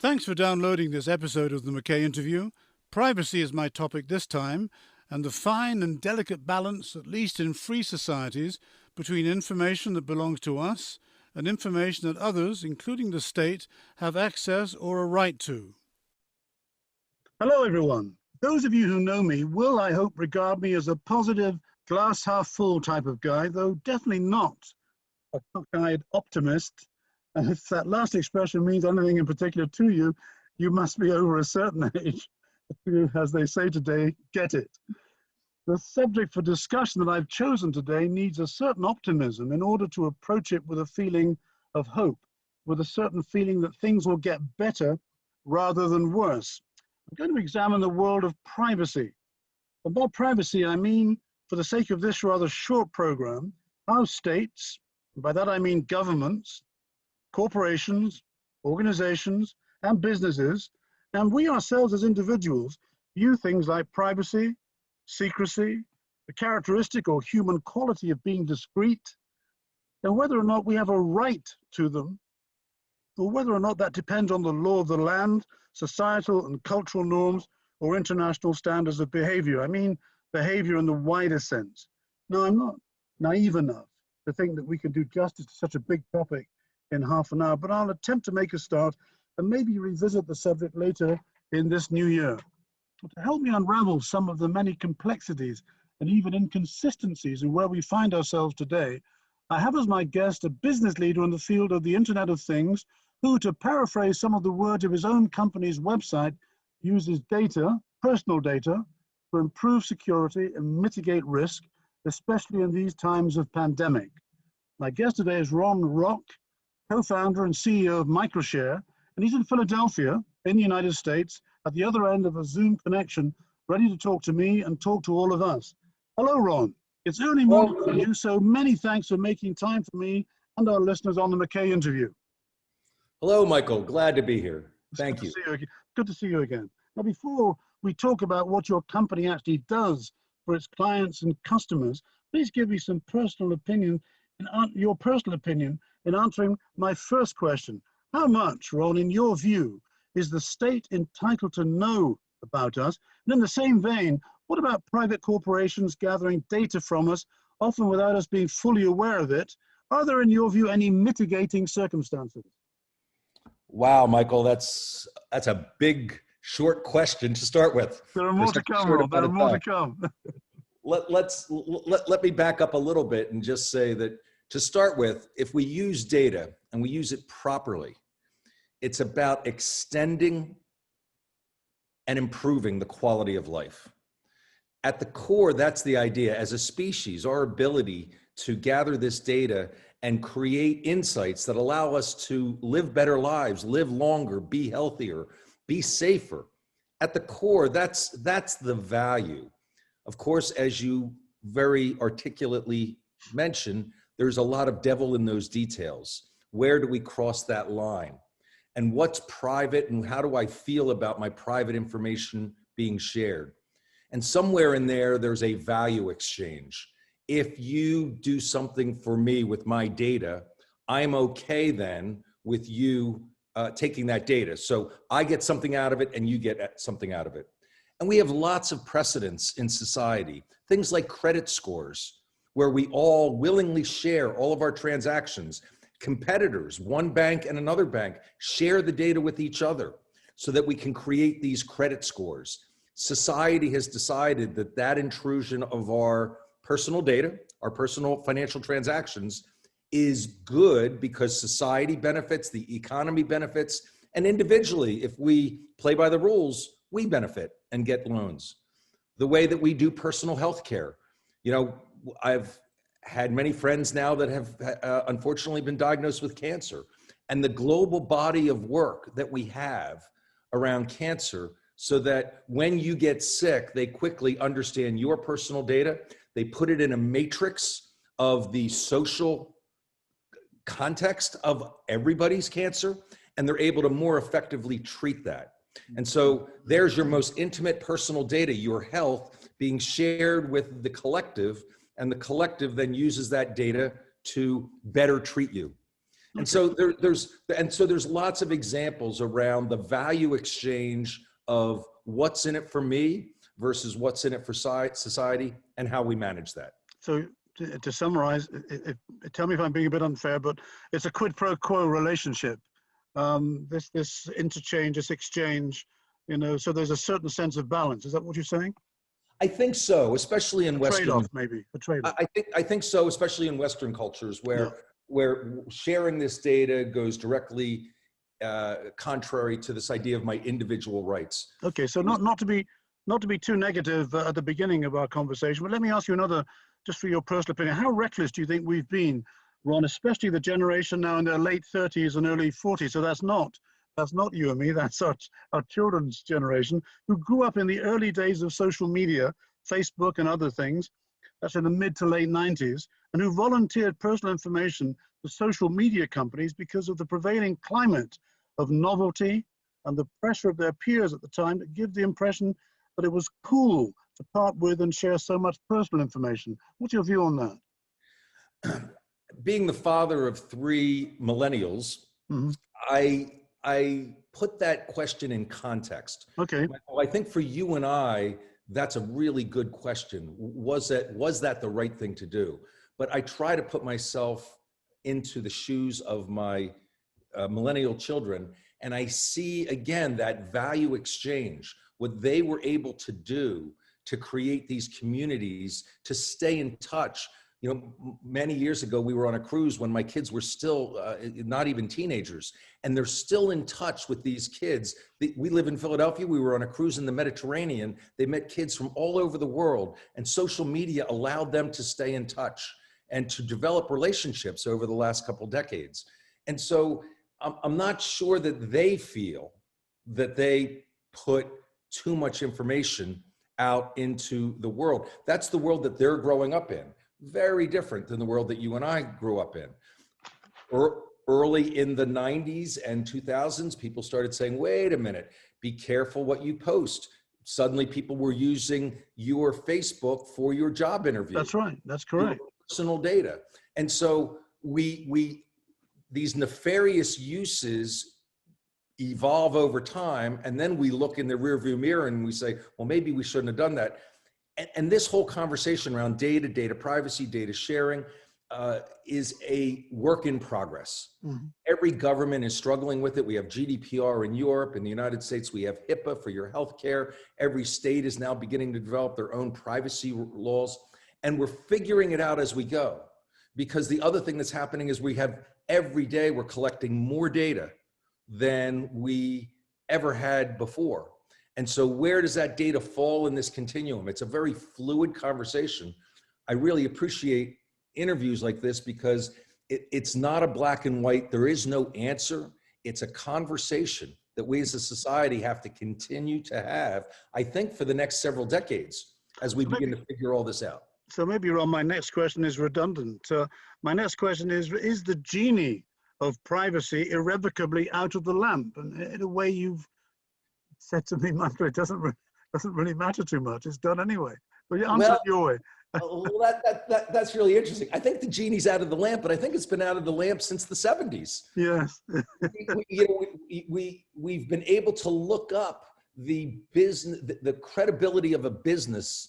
Thanks for downloading this episode of the McKay interview. Privacy is my topic this time, and the fine and delicate balance, at least in free societies, between information that belongs to us and information that others, including the state, have access or a right to. Hello, everyone. Those of you who know me will, I hope, regard me as a positive, glass half full type of guy, though definitely not a cockeyed optimist. And if that last expression means anything in particular to you, you must be over a certain age to, as they say today, get it. The subject for discussion that I've chosen today needs a certain optimism in order to approach it with a feeling of hope, with a certain feeling that things will get better rather than worse. I'm going to examine the world of privacy. And by privacy, I mean, for the sake of this rather short program, how states, and by that I mean governments, corporations, organizations, and businesses, and we ourselves as individuals, view things like privacy, secrecy, the characteristic or human quality of being discreet, and whether or not we have a right to them, or whether or not that depends on the law of the land, societal and cultural norms, or international standards of behavior. I mean, behavior in the wider sense. Now, I'm not naive enough to think that we can do justice to such a big topic in half an hour, but I'll attempt to make a start and maybe revisit the subject later in this new year. To help me unravel some of the many complexities and even inconsistencies in where we find ourselves today, I have as my guest a business leader in the field of the Internet of Things, who, to paraphrase some of the words of his own company's website, uses data, personal data, to improve security and mitigate risk, especially in these times of pandemic. My guest today is Ron Rock, co-founder and CEO of Microshare, and he's in Philadelphia, in the United States, at the other end of a Zoom connection, ready to talk to me and talk to all of us. Hello, Ron. It's early morning for you, so many thanks for making time for me and our listeners on the McKay interview. Hello, Michael. Glad to be here. Thank you. Good to see you again. Now, before we talk about what your company actually does for its clients and customers, please give me some personal opinion, your personal opinion in answering my first question. How much, Ron, in your view, is the state entitled to know about us? And in the same vein, what about private corporations gathering data from us, often without us being fully aware of it? Are there, in your view, any mitigating circumstances? Wow, Michael, that's a big, short question to start with. There are more to come, Ron. There are more to come. Let me back up a little bit and just say that, to start with, if we use data and we use it properly, it's about extending and improving the quality of life. At the core, that's the idea. As a species, our ability to gather this data and create insights that allow us to live better lives, live longer, be healthier, be safer. At the core, that's the value. Of course, as you very articulately mentioned, there's a lot of devil in those details. Where do we cross that line? And what's private, and how do I feel about my private information being shared? And somewhere in there, there's a value exchange. If you do something for me with my data, I'm okay then with you taking that data. So I get something out of it and you get something out of it. And we have lots of precedents in society, things like credit scores, where we all willingly share all of our transactions. Competitors, one bank and another bank, share the data with each other so that we can create these credit scores. Society has decided that that intrusion of our personal data, our personal financial transactions, is good because society benefits, the economy benefits, and individually, if we play by the rules, we benefit and get loans. The way that we do personal health care. You know, I've had many friends now that have unfortunately been diagnosed with cancer, and the global body of work that we have around cancer, so that when you get sick, they quickly understand your personal data. They put it in a matrix of the social context of everybody's cancer, and they're able to more effectively treat that. And so there's your most intimate personal data, your health, being shared with the collective, and the collective then uses that data to better treat you. And Okay. so there's lots of examples around the value exchange of what's in it for me versus what's in it for society, and how we manage that. So to summarize, tell me if I'm being a bit unfair, but it's a quid pro quo relationship. This interchange, this exchange, so there's a certain sense of balance. Is that what you're saying? I think so, especially in A Western. trade-off, maybe a trade-off. I think so, especially in Western cultures Yeah. where sharing this data goes directly contrary to this idea of my individual rights. Okay, so not to be too negative at the beginning of our conversation, but let me ask you another, just for your personal opinion. How reckless do you think we've been, Ron, especially the generation now in their late 30s and early 40s? So that's not you and me, that's our children's generation, who grew up in the early days of social media, Facebook and other things. That's in the mid to late 90s, and who volunteered personal information to social media companies because of the prevailing climate of novelty and the pressure of their peers at the time that give the impression that it was cool to part with and share so much personal information. What's your view on that? Being the father of 3 millennials, Mm-hmm. I put that question in context. Okay. Well, I think for you and I, that's a really good question. Was that the right thing to do? But I try to put myself into the shoes of my millennial children, and I see again that value exchange, what they were able to do to create these communities, to stay in touch. Many years ago, we were on a cruise when my kids were still not even teenagers, and they're still in touch with these kids. We live in Philadelphia. We were on a cruise in the Mediterranean. They met kids from all over the world, and social media allowed them to stay in touch and to develop relationships over the last couple decades. And so I'm not sure that they feel that they put too much information out into the world. That's the world that they're growing up in. Very different than the world that you and I grew up in. Early in the 90s and 2000s, people started saying, wait a minute, be careful what you post. Suddenly people were using your Facebook for your job interview. That's right. That's correct. Your personal data. And so these nefarious uses evolve over time, and then we look in the rearview mirror and we say, well, maybe we shouldn't have done that. And this whole conversation around data privacy, data sharing is a work in progress. Mm-hmm. Every government is struggling with it. We have GDPR in Europe. In the United States, we have HIPAA for your healthcare. Every state is now beginning to develop their own privacy laws. And we're figuring it out as we go. Because the other thing that's happening is every day we're collecting more data than we ever had before. And so where does that data fall in this continuum? It's a very fluid conversation. I really appreciate interviews like this because it's not a black and white. There is no answer. It's a conversation that we as a society have to continue to have, I think, for the next several decades as we begin to figure all this out. So maybe, Ron, my next question is redundant. My next question is the genie of privacy irrevocably out of the lamp? And in a way you've said to me, Michael, it doesn't really matter too much. It's done anyway. But you answer it your way. Well, that's really interesting. I think the genie's out of the lamp, but I think it's been out of the lamp since the 70s. Yes. We've been able to look up the business, the credibility of a business.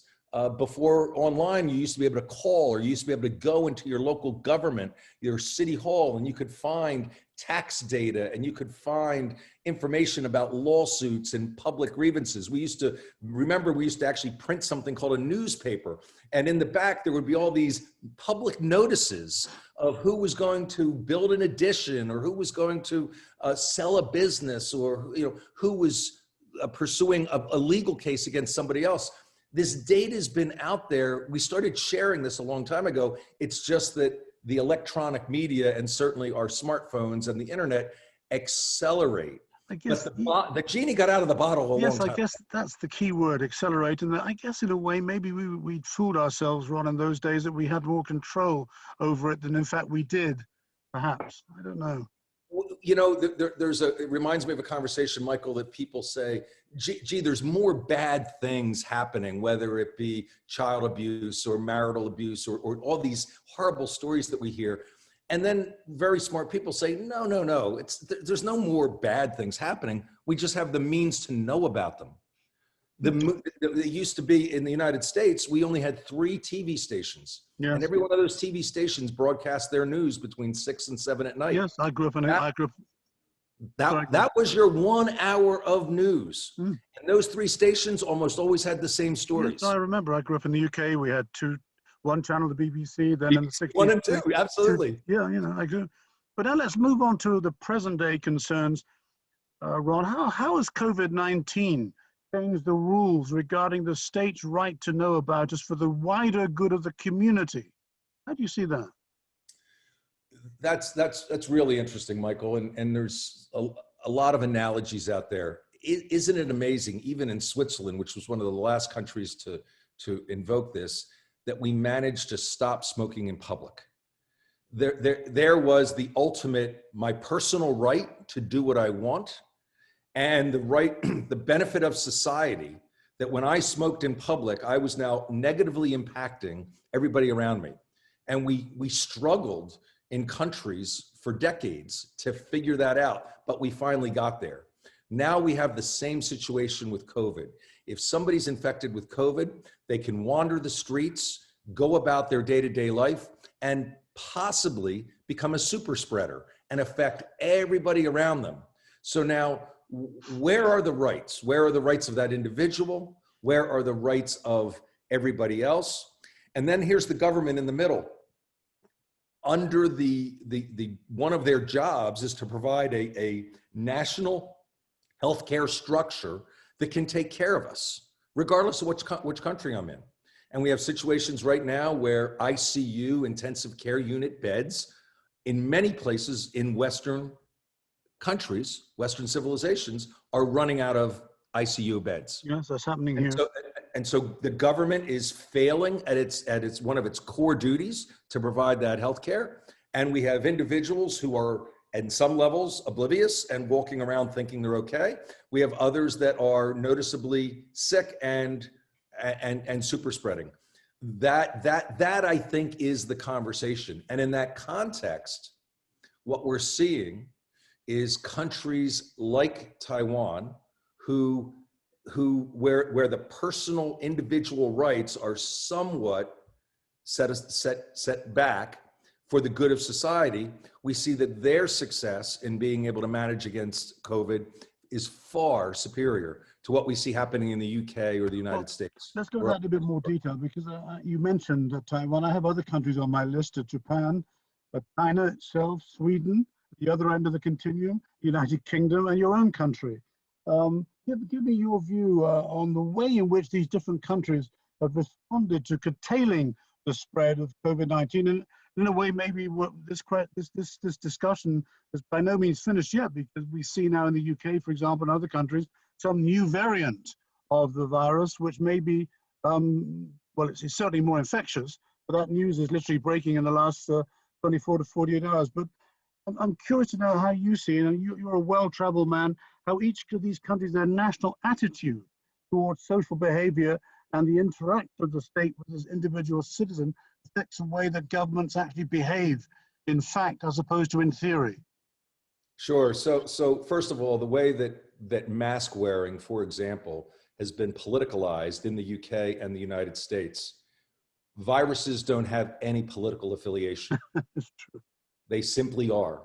Before online, you used to be able to call, or you used to be able to go into your local government, your city hall, and you could find tax data and you could find information about lawsuits and public grievances. We used to actually print something called a newspaper. And in the back, there would be all these public notices of who was going to build an addition, or who was going to sell a business, or who was pursuing a legal case against somebody else. This data has been out there. We started sharing this a long time ago. It's just that the electronic media, and certainly our smartphones and the internet, accelerate. I guess but the genie got out of the bottle a long time. Yes, I guess that's the key word, accelerate. And I guess in a way, maybe we'd fooled ourselves, Ron, in those days that we had more control over it than in fact we did, perhaps. I don't know. It reminds me of a conversation, Michael, that people say, gee, there's more bad things happening, whether it be child abuse or marital abuse or all these horrible stories that we hear. And then very smart people say, no, no, no, there's no more bad things happening. We just have the means to know about them. It used to be in the United States, we only had 3 TV stations. Yes. And every one of those TV stations broadcast their news between 6 and 7 at night. Yes, I grew up in it. That was your 1 hour of news. Mm. And those 3 stations almost always had the same stories. Yes, I remember. I grew up in the UK. We had one channel, the BBC, then in the 60s. 1 and 2, absolutely. Yeah, I do. But now let's move on to the present day concerns. Ron, how has COVID-19 changed the rules regarding the state's right to know about us for the wider good of the community? How do you see that? That's really interesting, Michael. And there's a lot of analogies out there. Isn't it amazing, even in Switzerland, which was one of the last countries to invoke this, that we managed to stop smoking in public? There was the ultimate, my personal right to do what I want, and the benefit of society, that when I smoked in public, I was now negatively impacting everybody around me. And we struggled in countries for decades to figure that out, but we finally got there. Now we have the same situation with COVID. If somebody's infected with COVID, they can wander the streets, go about their day-to-day life, and possibly become a super spreader and affect everybody around them. So now, where are the rights? Where are the rights of that individual? Where are the rights of everybody else? And then here's the government in the middle. Under the one of their jobs is to provide a national healthcare structure that can take care of us, regardless of which country I'm in. And we have situations right now where ICU, intensive care unit beds, in many places in Western countries, Western civilizations, are running out of ICU beds. Yes, that's happening here. And so the government is failing at its one of its core duties to provide that healthcare. And we have individuals who are, at some levels, oblivious and walking around thinking they're okay. We have others that are noticeably sick and super spreading. That I think is the conversation. And in that context, what we're seeing is countries like Taiwan where the personal individual rights are somewhat set back for the good of society. We see that their success in being able to manage against COVID is far superior to what we see happening in the UK or the United States. Let's go into that in a bit more detail, because you mentioned Taiwan. I have other countries on my list: Japan, China itself, Sweden, the other end of the continuum, United Kingdom, and your own country. Give me your view on the way in which these different countries have responded to curtailing the spread of COVID-19. And in a way, maybe this discussion is by no means finished yet, because we see now in the UK, for example, and other countries, some new variant of the virus, which may be, well, it's certainly more infectious, but that news is literally breaking in the last 24 to 48 hours. But I'm curious to know how you see it, and you're a well-traveled man, how each of these countries, their national attitude towards social behavior and the interaction of the state with its individual citizen affects the way that governments actually behave in fact, as opposed to in theory. Sure. So first of all, the way that mask wearing, for example, has been politicalized in the UK and the United States. Viruses don't have any political affiliation. It's true. They simply are.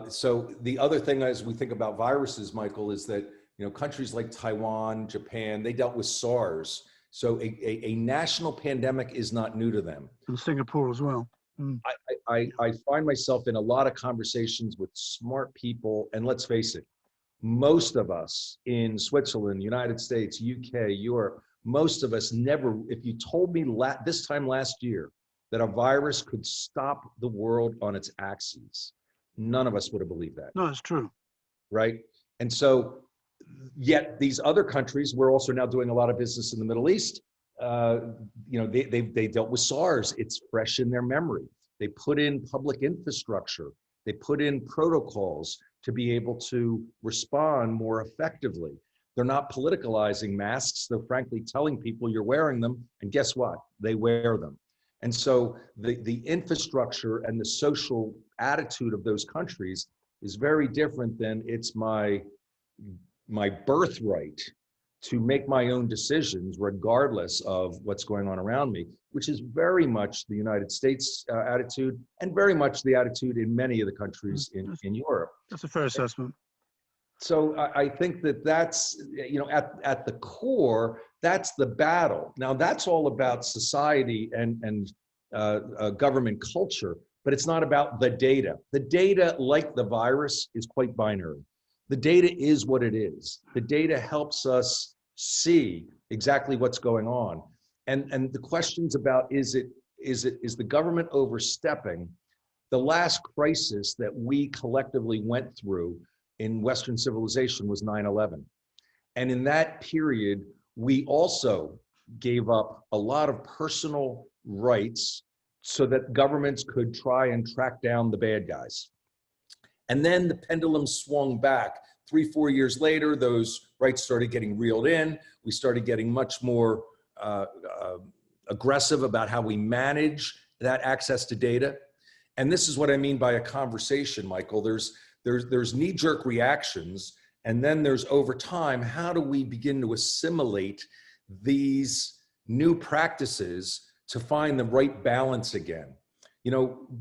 So the other thing as we think about viruses, Michael, is that countries like Taiwan, Japan, they dealt with SARS. So a national pandemic is not new to them. And Singapore as well. Mm. I find myself in a lot of conversations with smart people, and let's face it, most of us in Switzerland, United States, UK, Europe, most of us never, if you told me this time last year that a virus could stop the world on its axis, none of us would have believed that. No, it's true. Right? And so, yet these other countries, we're also now doing a lot of business in the Middle East. They dealt with SARS. It's fresh in their memory. They put in public infrastructure. They put in protocols to be able to respond more effectively. They're not politicalizing masks. They're frankly telling people you're wearing them, and guess what? They wear them. And so the infrastructure and the social attitude of those countries is very different than it's my birthright to make my own decisions regardless of what's going on around me, which is very much the United States attitude and very much the attitude in many of the countries in Europe. That's a fair assessment. So I think that's, at the core, that's the battle. Now that's all about society and government culture, but it's not about the data. The data, like the virus, is quite binary. The data is what it is. The data helps us see exactly what's going on. And the questions about is the government overstepping? The last crisis that we collectively went through in Western civilization was 9/11. And in that period, we also gave up a lot of personal rights so that governments could try and track down the bad guys. And then the pendulum swung back. 3-4 years later, those rights started getting reeled in. We started getting much more aggressive about how we manage that access to data. And this is what I mean by a conversation, Michael. There's knee-jerk reactions, and then there's over time, how do we begin to assimilate these new practices to find the right balance again?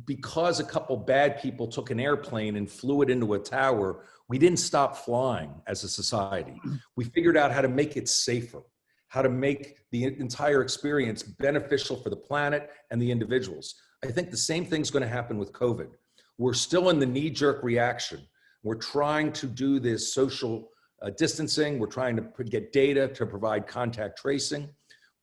Because a couple bad people took an airplane and flew it into a tower, we didn't stop flying as a society. We figured out how to make it safer, how to make the entire experience beneficial for the planet and the individuals. I think the same thing's going to happen with COVID. We're still in the knee-jerk reaction. We're trying to do this social distancing. We're trying to get data to provide contact tracing.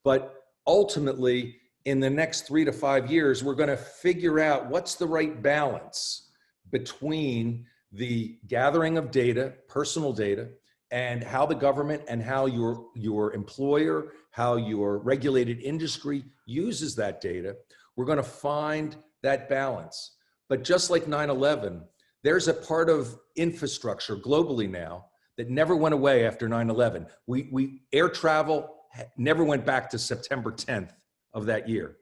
But ultimately, in the next 3 to 5 years, we're going to figure out what's the right balance between the gathering of data, personal data, and how the government and how your employer, how your regulated industry uses that data. We're going to find that balance. But just like 9/11, there's a part of infrastructure globally now that never went away after 9/11. Air travel never went back to September 10th of that year.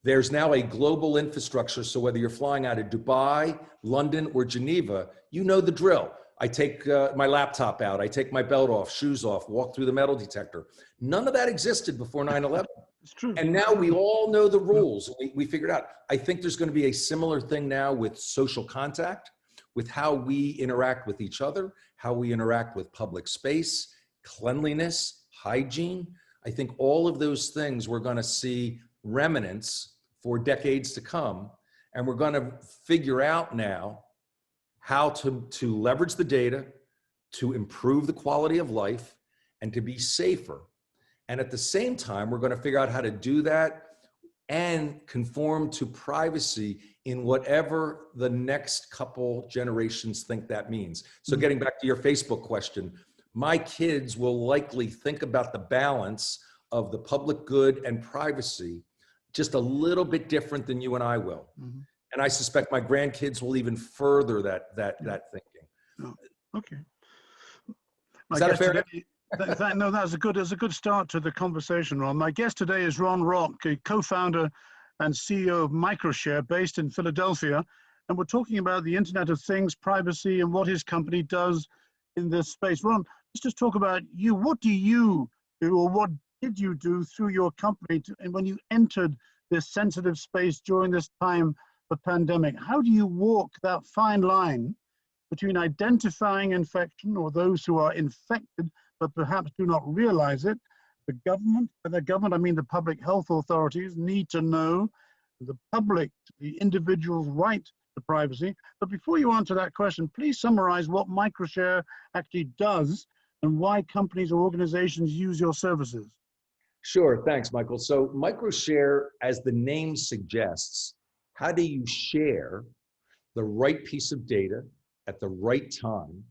There's now a global infrastructure, so whether you're flying out of Dubai, London, or Geneva, you know the drill. I take my laptop out, I take my belt off, shoes off, walk through the metal detector. None of that existed before 9/11. It's true. And now we all know the rules. We figured out. I think there's going to be a similar thing now with social contact, with how we interact with each other, how we interact with public space, cleanliness, hygiene. I think all of those things we're going to see remnants for decades to come. And we're going to figure out now how to leverage the data to improve the quality of life and to be safer. And at the same time, we're going to figure out how to do that and conform to privacy in whatever the next couple generations think that means. So getting back to your Facebook question, my kids will likely think about the balance of the public good and privacy just a little bit different than you and I will. Mm-hmm. And I suspect my grandkids will even further that thinking. Oh, okay. Is that a fair? No, that's a good start to the conversation, Ron. My guest today is Ron Rock, a co-founder and CEO of Microshare, based in Philadelphia, and we're talking about the Internet of Things, privacy, and what his company does in this space. Ron, let's just talk about you. What do you do, or what did you do through your company and when you entered this sensitive space during this time of pandemic? How do you walk that fine line between identifying infection or those who are infected but perhaps do not realize it? The government, I mean the public health authorities, need to know the public, the individual's right to privacy. But before you answer that question, please summarize what Microshare actually does and why companies or organizations use your services. Sure, thanks, Michael. So Microshare, as the name suggests, how do you share the right piece of data at the right time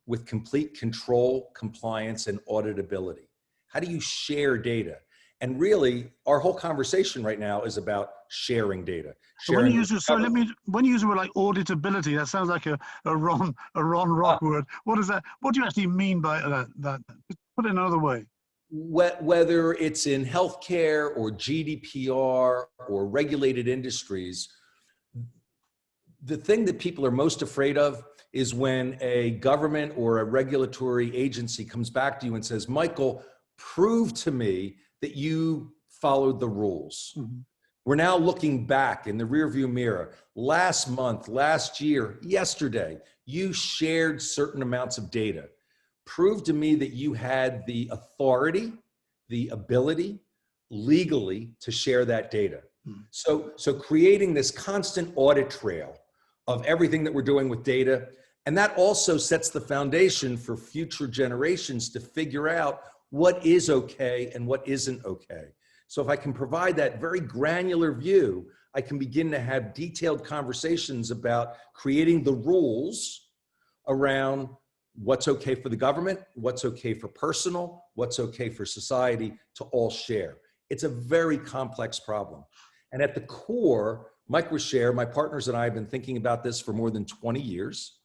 with complete control, compliance, and auditability? How do you share data? And really, our whole conversation right now is about sharing data. When you use a word like auditability, that sounds like a Ron Rock word. What is that? What do you actually mean by that? Put it another way. whether it's in healthcare or GDPR or regulated industries, the thing that people are most afraid of is when a government or a regulatory agency comes back to you and says, Michael, prove to me that you followed the rules. Mm-hmm. We're now looking back in the rearview mirror. Last month, last year, yesterday, you shared certain amounts of data. Prove to me that you had the authority, the ability, legally to share that data. Mm-hmm. So creating this constant audit trail of everything that we're doing with data. And that also sets the foundation for future generations to figure out what is okay and what isn't okay. So if I can provide that very granular view, I can begin to have detailed conversations about creating the rules around what's okay for the government, what's okay for personal, what's okay for society to all share. It's a very complex problem. And at the core, Microshare, my partners and I have been thinking about this for more than 20 years.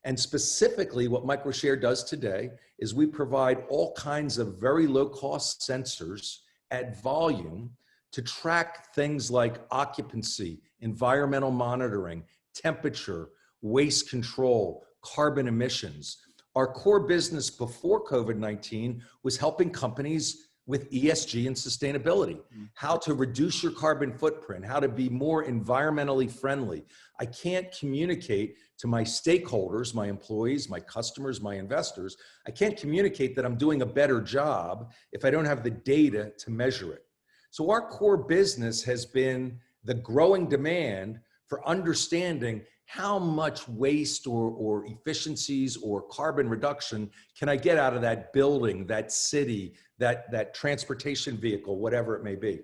And specifically what Microshare does today is we provide all kinds of very low cost sensors at volume to track things like occupancy, environmental monitoring, temperature, waste control, carbon emissions. Our core business before COVID-19 was helping companies with ESG and sustainability, how to reduce your carbon footprint, how to be more environmentally friendly. I can't communicate to my stakeholders, my employees, my customers, my investors. I can't communicate that I'm doing a better job if I don't have the data to measure it. So our core business has been the growing demand for understanding how much waste or efficiencies or carbon reduction can I get out of that building, that city, that transportation vehicle, whatever it may be.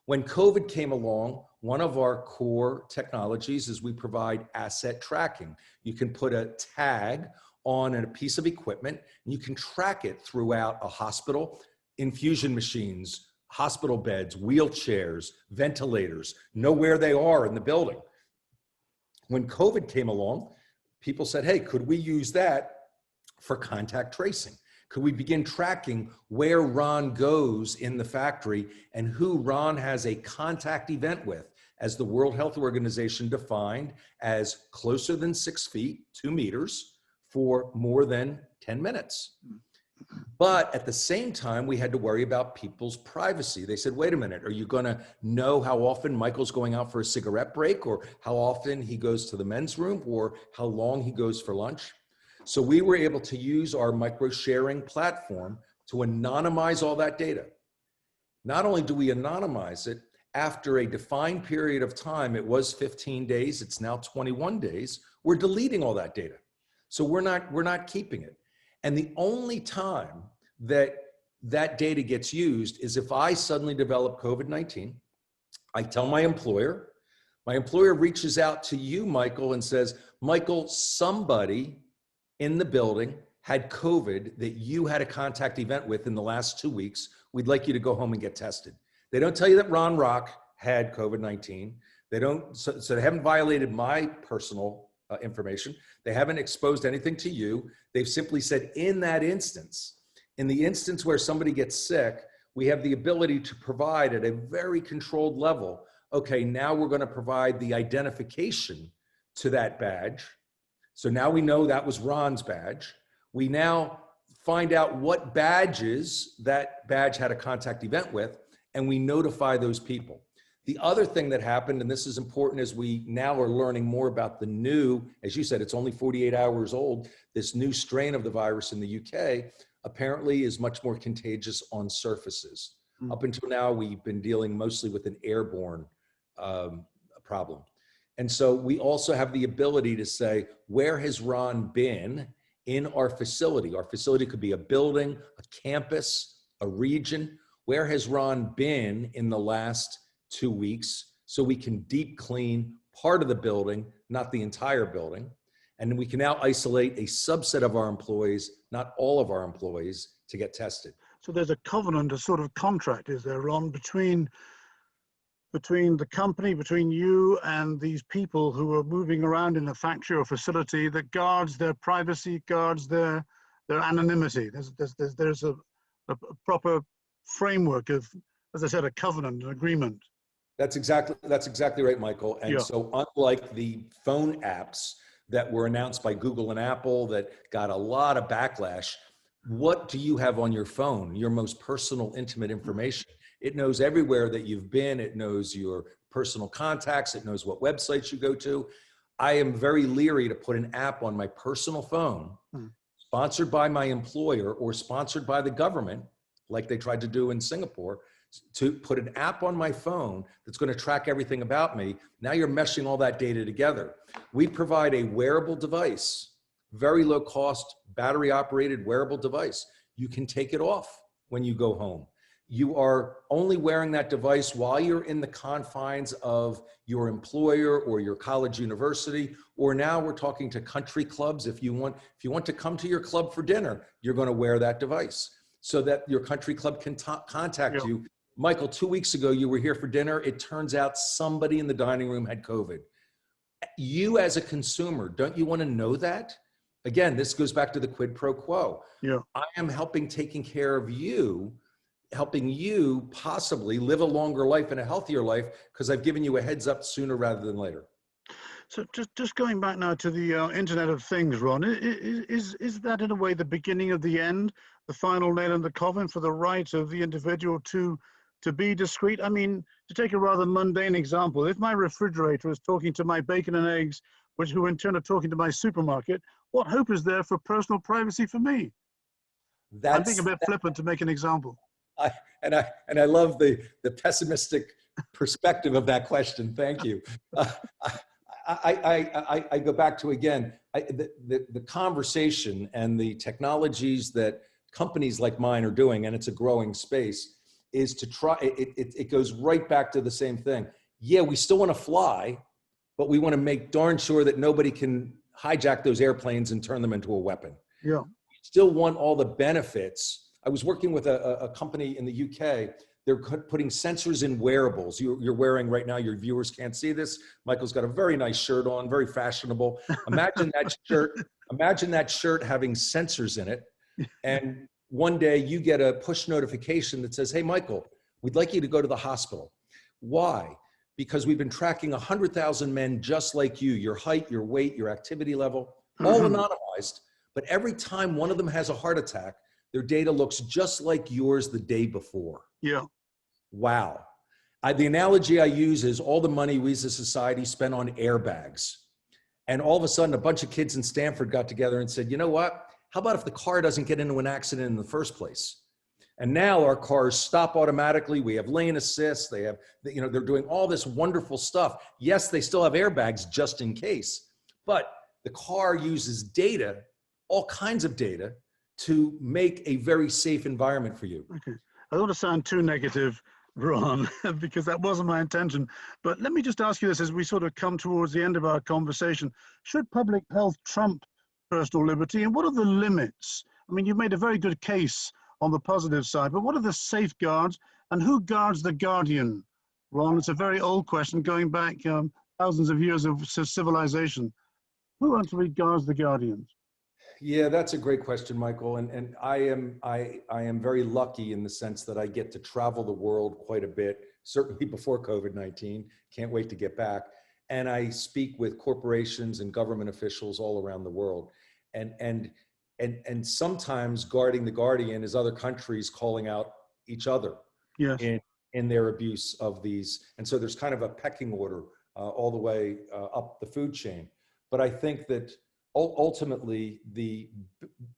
When COVID came along, one of our core technologies is we provide asset tracking. You can put a tag on a piece of equipment and you can track it throughout a hospital, infusion machines, hospital beds, wheelchairs, ventilators, know where they are in the building. When COVID came along, people said, hey, could we use that for contact tracing? Could we begin tracking where Ron goes in the factory and who Ron has a contact event with, as the World Health Organization defined as closer than 6 feet, 2 meters, for more than 10 minutes. But at the same time, we had to worry about people's privacy. They said, wait a minute, are you gonna know how often Michael's going out for a cigarette break, or how often he goes to the men's room, or how long he goes for lunch? So we were able to use our micro-sharing platform to anonymize all that data. Not only do we anonymize it, after a defined period of time, it was 15 days, it's now 21 days, we're deleting all that data. So we're not keeping it. And the only time that that data gets used is if I suddenly develop COVID-19, I tell my employer reaches out to you, Michael, and says, Michael, somebody in the building had COVID that you had a contact event with in the last 2 weeks. We'd like you to go home and get tested. They don't tell you that Ron Rock had COVID-19. So they haven't violated my personal information. They haven't exposed anything to you. They've simply said in that instance, in the instance where somebody gets sick, we have the ability to provide at a very controlled level. Okay, now we're going to provide the identification to that badge. So now we know that was Ron's badge. We now find out what badges that badge had a contact event with, and we notify those people. The other thing that happened, and this is important as we now are learning more about the new, as you said, it's only 48 hours old, this new strain of the virus in the UK apparently is much more contagious on surfaces. Mm-hmm. Up until now, we've been dealing mostly with an airborne problem. And so we also have the ability to say, where has Ron been in our facility? Our facility could be a building, a campus, a region. Where has Ron been in the last 2 weeks, so we can deep clean part of the building, not the entire building. And we can now isolate a subset of our employees, not all of our employees, to get tested. So there's a covenant, a sort of contract, is there, Ron, between the company, between you and these people who are moving around in a factory or facility that guards their privacy, guards their anonymity. There's a a proper framework of, as I said, a covenant, an agreement. That's exactly right, Michael. And Yeah. so unlike the phone apps that were announced by Google and Apple that got a lot of backlash, what do you have on your phone? Your most personal, intimate information. It knows everywhere that you've been. It knows your personal contacts. It knows what websites you go to. I am very leery to put an app on my personal phone, sponsored by my employer or sponsored by the government, like they tried to do in Singapore, to put an app on my phone that's going to track everything about me. Now you're meshing all that data together. We provide a wearable device, very low cost, battery operated wearable device. You can take it off when you go home. You are only wearing that device while you're in the confines of your employer or your college university, or now we're talking to country clubs. If you want to come to your club for dinner, you're going to wear that device so that your country club can contact you. Michael, 2 weeks ago, you were here for dinner. It turns out somebody in the dining room had COVID. You as a consumer, don't you want to know that? Again, this goes back to the quid pro quo. Yeah. I am taking care of you, helping you possibly live a longer life and a healthier life because I've given you a heads up sooner rather than later. So just going back now to the Internet of Things, Ron, is that in a way the beginning of the end, the final nail in the coffin for the right of the individual to be discreet? I mean, to take a rather mundane example, if my refrigerator is talking to my bacon and eggs, who in turn are talking to my supermarket, what hope is there for personal privacy for me? I'm being a bit flippant to make an example. I love the pessimistic perspective of that question. Thank you. I go back to, again, the conversation and the technologies that companies like mine are doing, and it's a growing space, is to try, it goes right back to the same thing. Yeah, we still want to fly, but we want to make darn sure that nobody can hijack those airplanes and turn them into a weapon. Yeah. We still want all the benefits. I was working with a company in the UK. They're putting sensors in wearables. You're wearing right now, your viewers can't see this. Michael's got a very nice shirt on, very fashionable. Imagine that shirt having sensors in it. And one day you get a push notification that says, hey, Michael, we'd like you to go to the hospital. Why? Because we've been tracking 100,000 men just like you, your height, your weight, your activity level, all anonymized. But every time one of them has a heart attack, their data looks just like yours the day before. Yeah. Wow. The analogy I use is all the money we as a society spend on airbags. And all of a sudden, a bunch of kids in Stanford got together and said, you know what? How about if the car doesn't get into an accident in the first place? And now our cars stop automatically. We have lane assist. They have, they're doing all this wonderful stuff. Yes, they still have airbags just in case, but the car uses data, all kinds of data, to make a very safe environment for you. Okay. I don't want to sound too negative, Ron, because that wasn't my intention. But let me just ask you this as we sort of come towards the end of our conversation. Should public health trump personal liberty? And what are the limits? I mean, you've made a very good case on the positive side, but what are the safeguards and who guards the guardian? Ron, it's a very old question going back thousands of years of civilization. Who actually guards the guardians? Yeah, that's a great question, Michael. And I am very lucky in the sense that I get to travel the world quite a bit, certainly before COVID-19. Can't wait to get back. And I speak with corporations and government officials all around the world. And sometimes guarding the guardian is other countries calling out each other. Yes. in their abuse of these. And so there's kind of a pecking order all the way up the food chain. But I think that ultimately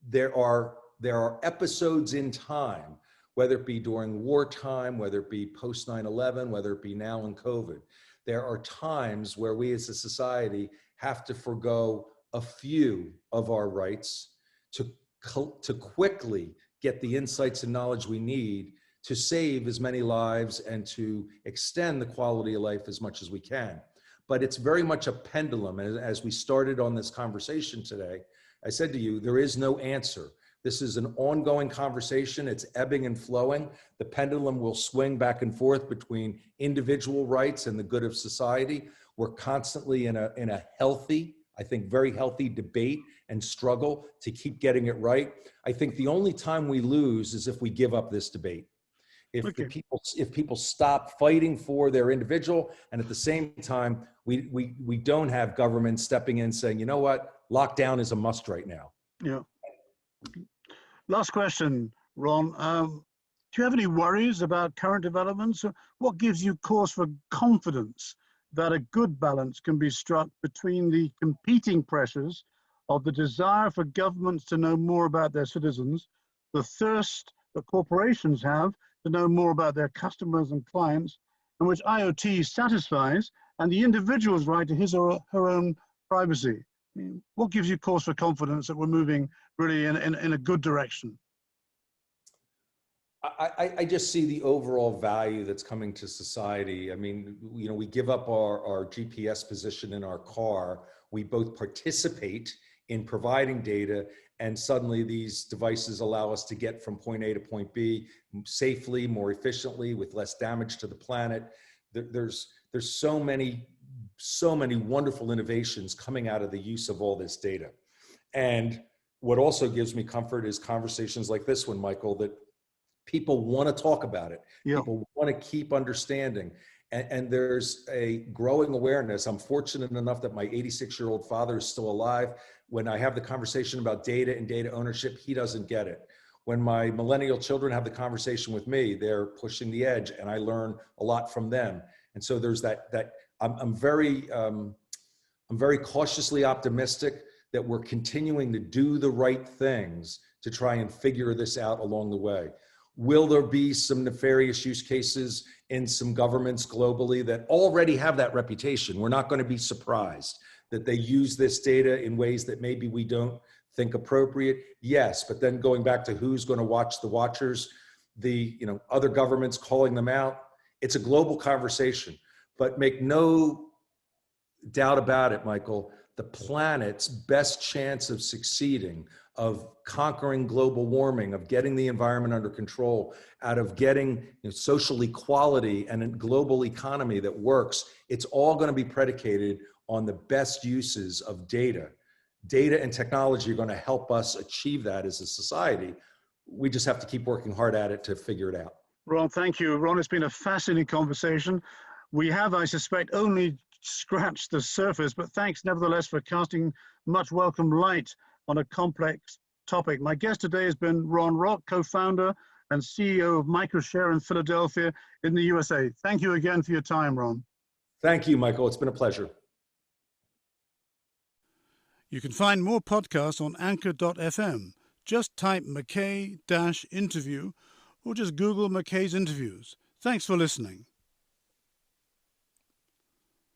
there are episodes in time, whether it be during wartime, whether it be post 9/11, whether it be now in COVID, there are times where we as a society have to forgo a few of our rights to quickly get the insights and knowledge we need to save as many lives and to extend the quality of life as much as we can. But it's very much a pendulum. And as we started on this conversation today, I said to you, there is no answer. This is an ongoing conversation. It's ebbing and flowing. The pendulum will swing back and forth between individual rights and the good of society. We're constantly in a healthy I think very healthy debate and struggle to keep getting it right. I think the only time we lose is if we give up this debate. Okay. If people stop fighting for their individual, and at the same time we don't have government stepping in saying, you know what, lockdown is a must right now. Yeah. Last question, Ron. Do you have any worries about current developments? What gives you cause for confidence that a good balance can be struck between the competing pressures of the desire for governments to know more about their citizens, the thirst that corporations have to know more about their customers and clients, and which IoT satisfies, and the individual's right to his or her own privacy? I mean, what gives you cause for confidence that we're moving really in a good direction? I just see the overall value that's coming to society. I mean, you know, we give up our GPS position in our car. We both participate in providing data, and suddenly these devices allow us to get from point A to point B safely, more efficiently, with less damage to the planet. There's so many wonderful innovations coming out of the use of all this data. And what also gives me comfort is conversations like this one, Michael, that people want to talk about it. Yeah. People want to keep understanding. And there's a growing awareness. I'm fortunate enough that my 86-year-old father is still alive. When I have the conversation about data and data ownership, he doesn't get it. When my millennial children have the conversation with me, they're pushing the edge, and I learn a lot from them. And so there's that I'm very cautiously optimistic that we're continuing to do the right things to try and figure this out along the way. Will there be some nefarious use cases in some governments globally that already have that reputation? We're not going to be surprised that they use this data in ways that maybe we don't think appropriate. Yes, but then going back to who's going to watch the watchers, the other governments calling them out. It's a global conversation, but make no doubt about it, Michael, the planet's best chance of succeeding, of conquering global warming, of getting the environment under control, out of getting social equality and a global economy that works, it's all going to be predicated on the best uses of data. Data and technology are going to help us achieve that as a society. We just have to keep working hard at it to figure it out. Ron, thank you. Ron, it's been a fascinating conversation. We have, I suspect, only scratched the surface, but thanks nevertheless for casting much welcome light on a complex topic. My guest today has been Ron Rock, co-founder and CEO of Microshare in Philadelphia in the USA. Thank you again for your time, Ron. Thank you, Michael. It's been a pleasure. You can find more podcasts on anchor.fm. Just type McKay-interview or just Google McKay's interviews. Thanks for listening.